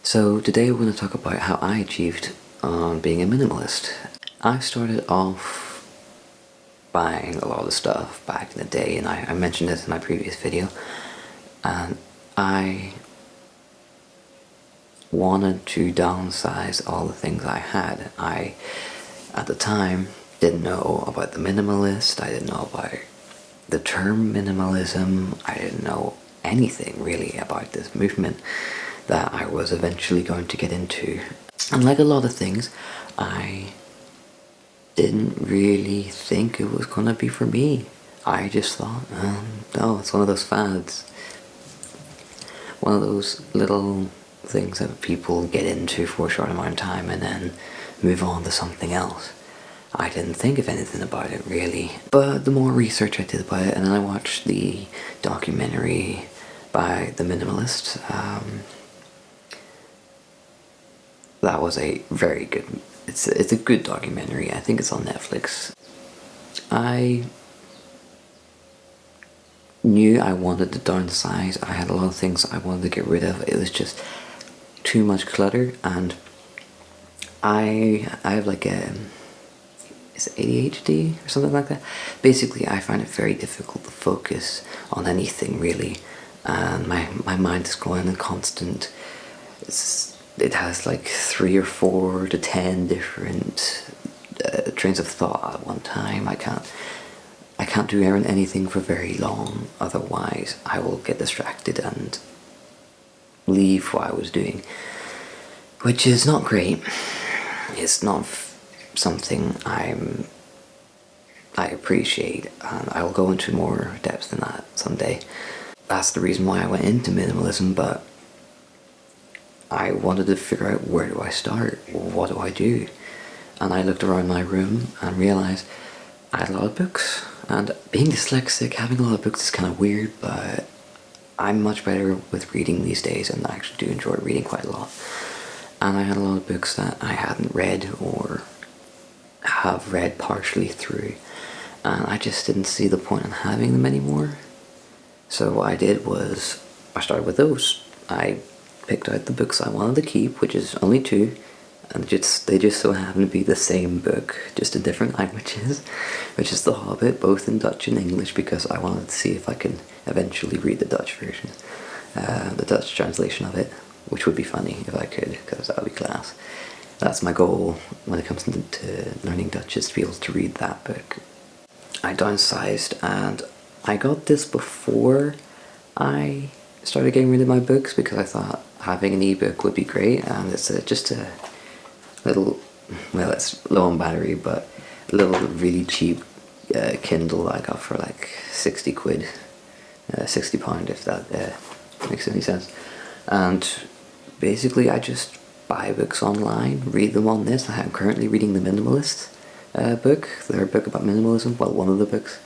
So today we're going to talk about how I achieved being a minimalist. I started off buying a lot of stuff back in the day, and I mentioned this in my previous video, and I wanted to downsize all the things I had. At the time, didn't know about the minimalist, I didn't know about the term minimalism, I didn't know anything really about this movement that I was eventually going to get into. And like a lot of things, I didn't really think it was gonna be for me. I just thought, no, it's one of those fads. One of those little things that people get into for a short amount of time and then move on to something else. I didn't think of anything about it really. But the more research I did about it, and then I watched the documentary by the Minimalist, that was a very good, it's a good documentary. I think it's on Netflix. I knew I wanted to downsize. I had a lot of things I wanted to get rid of. It was just too much clutter, and I have like is it ADHD or something like that? Basically, I find it very difficult to focus on anything really, and my mind is going in constant. It has like 3 or 4 to 10 different trains of thought at one time. I can't do anything for very long, otherwise I will get distracted and leave what I was doing, which is not great. It's not something I appreciate, and I will go into more depth than that someday. That's the reason why I went into minimalism, but I wanted to figure out, where do I start? What do I do? And I looked around my room and realised I had a lot of books. And being dyslexic, having a lot of books is kind of weird, but I'm much better with reading these days, and I actually do enjoy reading quite a lot. And I had a lot of books that I hadn't read or have read partially through, and I just didn't see the point in having them anymore. So what I did was I started with those. I picked out the books I wanted to keep, which is only 2, and they just so happen to be the same book, just in different languages, which is The Hobbit, both in Dutch and English, because I wanted to see if I can eventually read the Dutch version, the Dutch translation of it, which would be funny if I could, because that would be class. That's my goal when it comes to learning Dutch, is to be able to read that book. I downsized, and I got this before I started getting rid of my books, because I thought having an ebook would be great, and it's just a little, well, it's low on battery, but a little really cheap Kindle that I got for like 60 quid, £60 if that makes any sense. And basically I just buy books online, read them on this. I'm currently reading the Minimalist book, their book about minimalism, well, one of the books,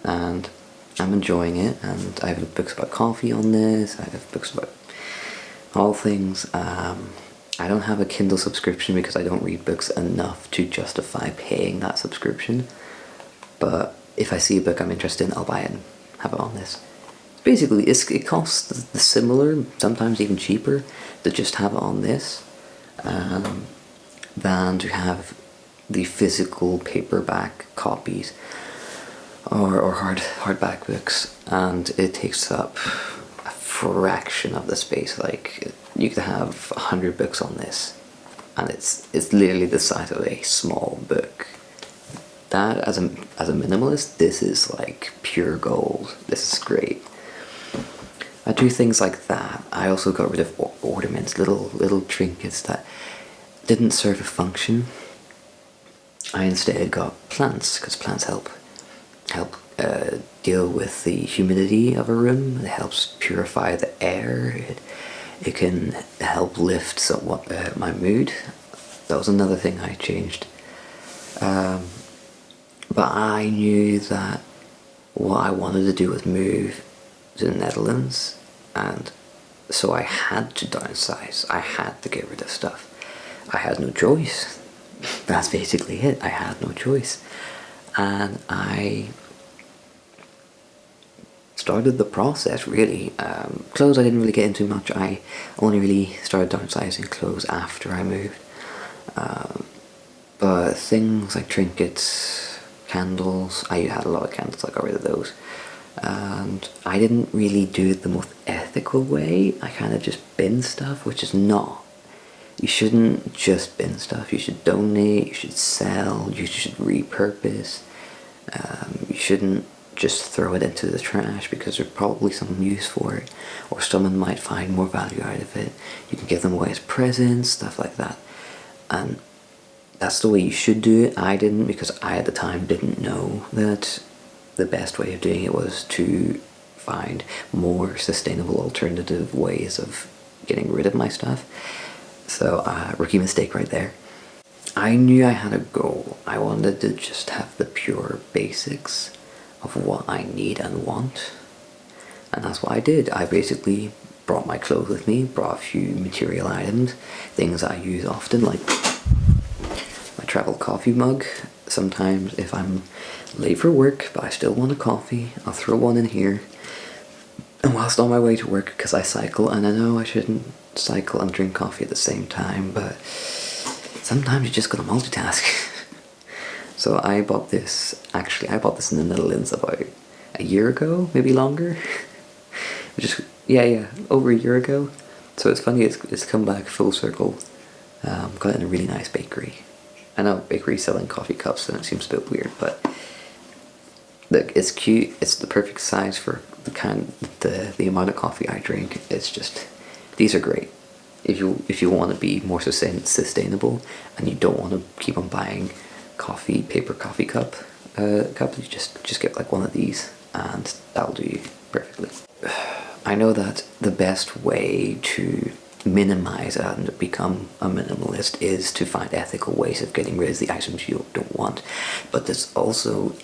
and I'm enjoying it. And I have books about coffee on this, I have books about all things. I don't have a Kindle subscription because I don't read books enough to justify paying that subscription, but if I see a book I'm interested in, I'll buy it and have it on this. Basically, it costs the similar, sometimes even cheaper, to just have it on this than to have the physical paperback copies or hardback books, and it takes up a fraction of the space. Like, you could have 100 books on this, and it's literally the size of a small book. That, as a minimalist, this is like pure gold. This is great. I do things like that. I also got rid of ornaments, little trinkets that didn't serve a function. I instead got plants, because plants help deal with the humidity of a room. It helps purify the air. It can help lift somewhat my mood. That was another thing I changed. But I knew that what I wanted to do was move to the Netherlands, and so I had to downsize. I had to get rid of stuff. I had no choice. That's basically it. I had no choice. And I started the process really. Clothes I didn't really get into much. I only really started downsizing clothes after I moved. But things like trinkets, candles, I had a lot of candles, I got rid of those. And I didn't really do it the most ethical way. I kind of just bin stuff, which is not. You shouldn't just bin stuff. You should donate, you should sell, you should repurpose. You shouldn't just throw it into the trash because there's probably some use for it, or someone might find more value out of it. You can give them away as presents, stuff like that. And that's the way you should do it. I didn't, because I at the time didn't know that the best way of doing it was to find more sustainable alternative ways of getting rid of my stuff. So rookie mistake right there. I knew I had a goal. I wanted to just have the pure basics of what I need and want. And that's what I did. I basically brought my clothes with me, brought a few material items, things I use often, like my travel coffee mug. Sometimes if I'm late for work but I still want a coffee, I'll throw one in here. And whilst on my way to work, because I cycle, and I know I shouldn't cycle and drink coffee at the same time, but sometimes you just gotta multitask. So I bought this in the Netherlands about a year ago, maybe longer. Which is, yeah, over a year ago. So it's funny, it's come back full circle. Got it in a really nice bakery. I know bakeries selling coffee cups and it seems a bit weird, but look, it's cute. It's the perfect size for the amount of coffee I drink. It's just, these are great. If you want to be more sustainable and you don't want to keep on buying paper coffee cup, you just get like one of these and that'll do you perfectly. I know that the best way to minimize and become a minimalist is to find ethical ways of getting rid of the items you don't want, but there's also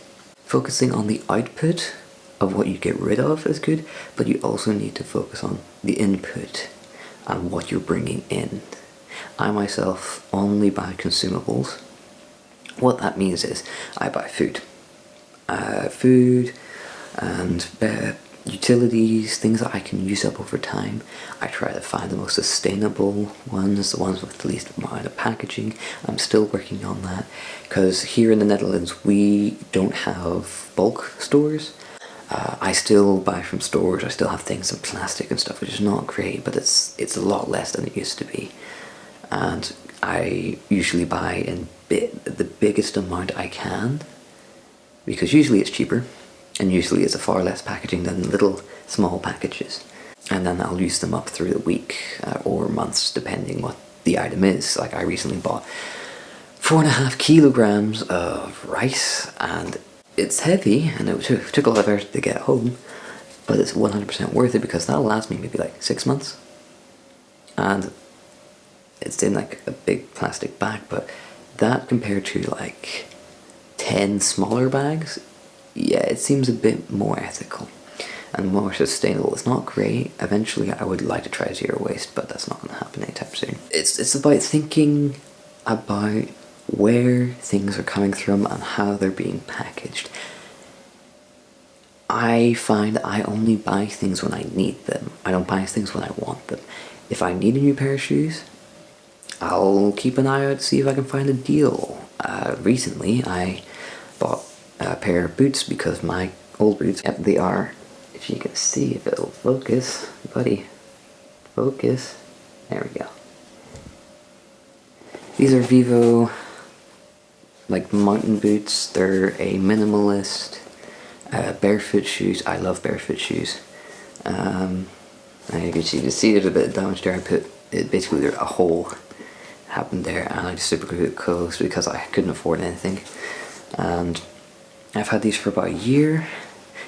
focusing on the output of what you get rid of is good, but you also need to focus on the input and what you're bringing in. I myself only buy consumables. What that means is I buy food and utilities, things that I can use up over time. I try to find the most sustainable ones, the ones with the least amount of packaging. I'm still working on that, because here in the Netherlands we don't have bulk stores. I still buy from stores. I still have things in plastic and stuff, which is not great, but it's a lot less than it used to be. And I usually buy in the biggest amount I can, because usually it's cheaper, and usually it's a far less packaging than little small packages. And then I'll use them up through the week or months, depending what the item is. Like I recently bought 4.5 kilograms of rice, and it's heavy, and it took a lot of effort to get home, but it's 100% worth it because that'll last me maybe like 6 months. And it's in like a big plastic bag, but that compared to like 10 smaller bags, yeah, it seems a bit more ethical and more sustainable. It's not great. Eventually I would like to try zero waste, but that's not going to happen anytime soon. It's about thinking about where things are coming from and how they're being packaged. I find I only buy things when I need them. I don't buy things when I want them. If I need a new pair of shoes, I'll keep an eye out to see if I can find a deal. Recently I bought a pair of boots because my old boots, they are, if you can see, if it'll focus, buddy, focus, there we go. These are Vivo, like mountain boots. They're a minimalist, barefoot shoes. I love barefoot shoes. And you can see there's a bit of damage there. I put it, basically there's a hole happened there, and I just super glued it closed because I couldn't afford anything. And I've had these for about a year.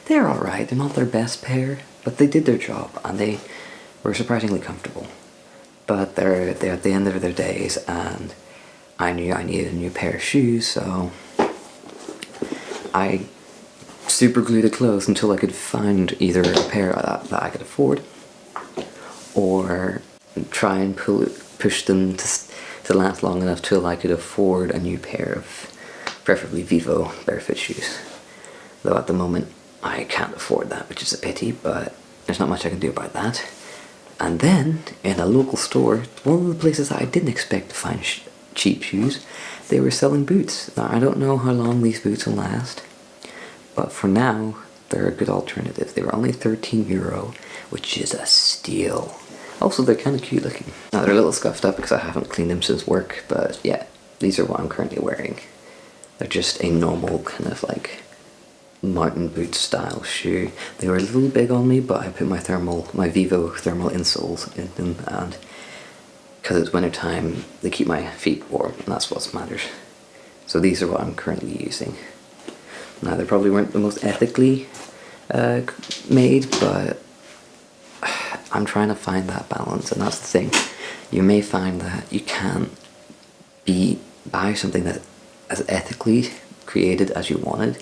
They're alright, they're not their best pair, but they did their job and they were surprisingly comfortable. But they're at the end of their days, and I knew I needed a new pair of shoes, so I super glued it closed until I could find either a pair that I could afford, or try and push them to last long enough till I could afford a new pair of preferably Vivo barefoot shoes. Though at the moment I can't afford that, which is a pity, but there's not much I can do about that. And then, in a local store, one of the places that I didn't expect to find cheap shoes, they were selling boots. Now, I don't know how long these boots will last, but for now, they're a good alternative. They were only €13, which is a steal. Also, they're kind of cute looking. Now, they're a little scuffed up because I haven't cleaned them since work, but yeah, these are what I'm currently wearing. They're just a normal kind of like mountain boot style shoe. They were a little big on me, but I put my Vivo thermal insoles in them, and because it's winter time, they keep my feet warm, and that's what matters. So these are what I'm currently using. Now, they probably weren't the most ethically made, but I'm trying to find that balance, and that's the thing. You may find that you can't buy something that as ethically created as you wanted,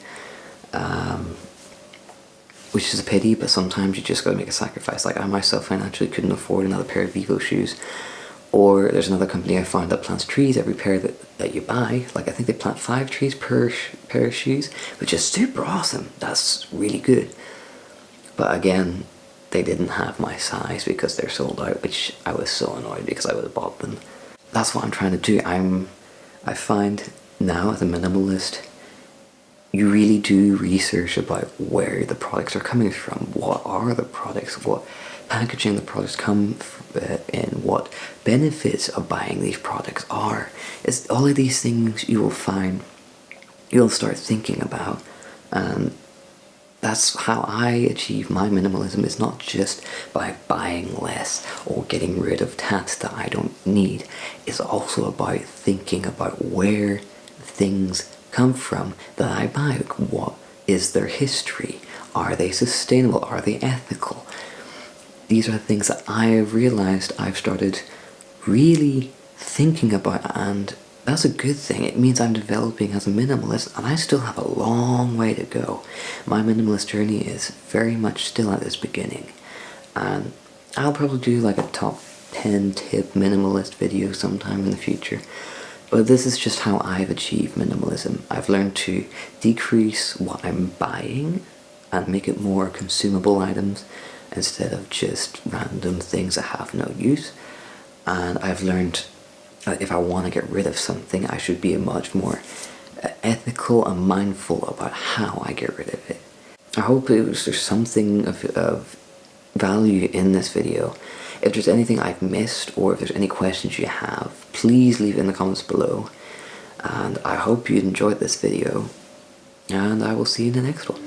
which is a pity, but sometimes you just gotta make a sacrifice. Like, I myself financially couldn't afford another pair of Vivo shoes, or there's another company I found that plants trees every pair that you buy. Like, I think they plant 5 trees per pair of shoes, which is super awesome. That's really good. But again, they didn't have my size because they're sold out, which I was so annoyed because I would have bought them. That's what I'm trying to do. I find now as a minimalist, you really do research about where the products are coming from. What are the products? What packaging the products come in? What benefits of buying these products are? It's all of these things you will find, you'll start thinking about, and that's how I achieve my minimalism. It's not just by buying less or getting rid of tats that I don't need. It's also about thinking about where things come from that I buy. What is their history? Are they sustainable? Are they ethical? These are things that I have realized I've started really thinking about, and that's a good thing. It means I'm developing as a minimalist, and I still have a long way to go. My minimalist journey is very much still at its beginning, and I'll probably do like a top 10 tip minimalist video sometime in the future. But this is just how I've achieved minimalism. I've learned to decrease what I'm buying and make it more consumable items instead of just random things that have no use. And I've learned that if I want to get rid of something, I should be much more ethical and mindful about how I get rid of it. I hope there's something of value in this video. If there's anything I've missed, or if there's any questions you have, please leave it in the comments below. And I hope you enjoyed this video, and I will see you in the next one.